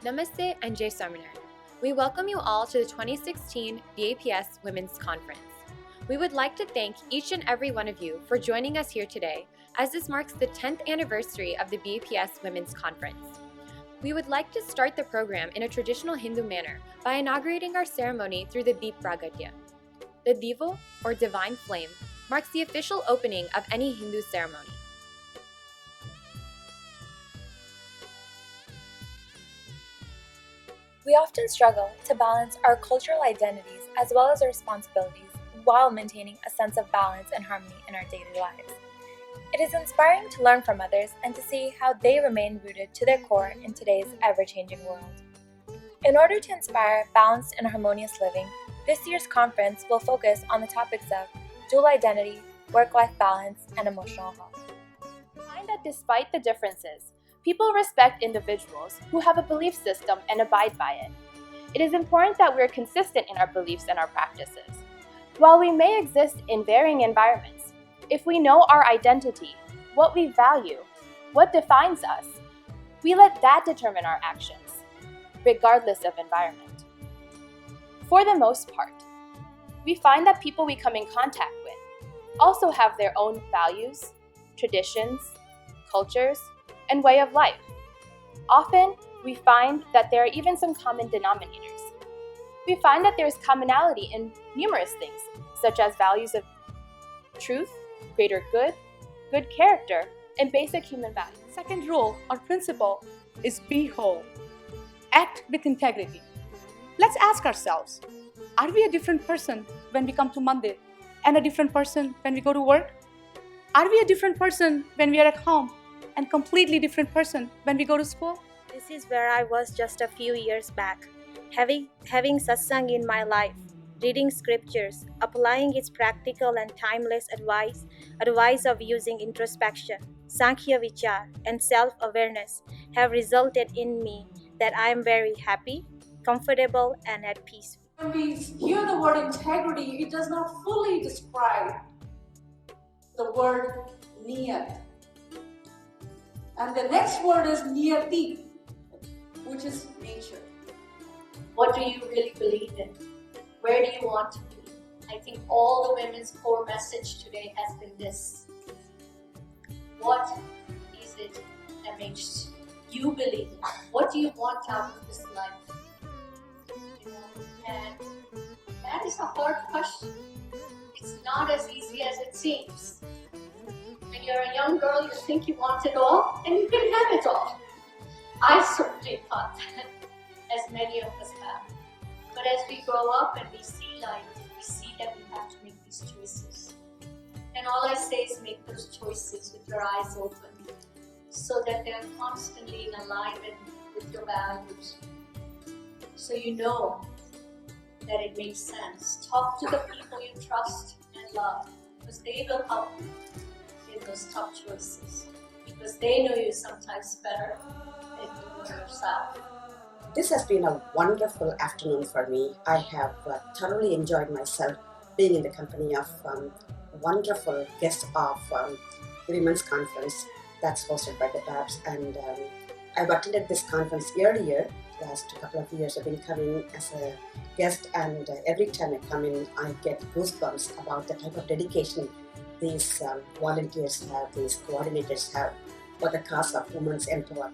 Namaste and Jai Swaminarayan. We welcome you all to the 2016 BAPS Women's Conference. We would like to thank each and every one of you for joining us here today, as this marks the 10th anniversary of the BAPS Women's Conference. We would like to start the program in a traditional Hindu manner by inaugurating our ceremony through the Deep Pragatya. The Divo, or divine flame, marks the official opening of any Hindu ceremony. We often struggle to balance our cultural identities as well as our responsibilities while maintaining a sense of balance and harmony in our daily lives. It is inspiring to learn from others and to see how they remain rooted to their core in today's ever-changing world. In order to inspire balanced and harmonious living, this year's conference will focus on the topics of dual identity, work-life balance, and emotional health. We find that despite the differences, people respect individuals who have a belief system and abide by it. It is important that we are consistent in our beliefs and our practices. While we may exist in varying environments, if we know our identity, what we value, what defines us, we let that determine our actions, regardless of environment. For the most part, we find that people we come in contact with also have their own values, traditions, cultures, and way of life. Often, we find that there are even some common denominators. We find that there is commonality in numerous things, such as values of truth, greater good, good character, and basic human values. Second rule or principle is be whole. Act with integrity. Let's ask ourselves, are we a different person when we come to Mandir and a different person when we go to work? Are we a different person when we are at home and completely different person when we go to school? This is where I was just a few years back, having satsang in my life, reading scriptures, applying its practical and timeless advice of using introspection, Sankhya Vichar, and self-awareness have resulted in me that I am very happy, comfortable, and at peace. When we hear the word integrity, it does not fully describe the word niyat. And the next word is niyati, which is nature. What do you really believe in? Where do you want to be? I think all the women's core message today has been this. What is it that makes you believe? What do you want out of this life? And that is a hard question. It's not as easy as it seems. When you're a young girl, you think you want it all, and you can have it all. I certainly thought that, as many of us have. But as we grow up and we see life, we see that we have to make these choices. And all I say is make those choices with your eyes open, so that they're constantly in alignment with your values. So you know that it makes sense. Talk to the people you trust and love, because they will help you in those tough choices, because they know you sometimes better than you know yourself. This has been a wonderful afternoon for me. I have thoroughly enjoyed myself being in the company of wonderful guests of the Women's Conference that's hosted by the BAPS, and I've attended this conference earlier. Last couple of years I've been coming as a guest, and every time I come in I get goosebumps about the type of dedication these volunteers have, these coordinators have for the cause of women's empowerment.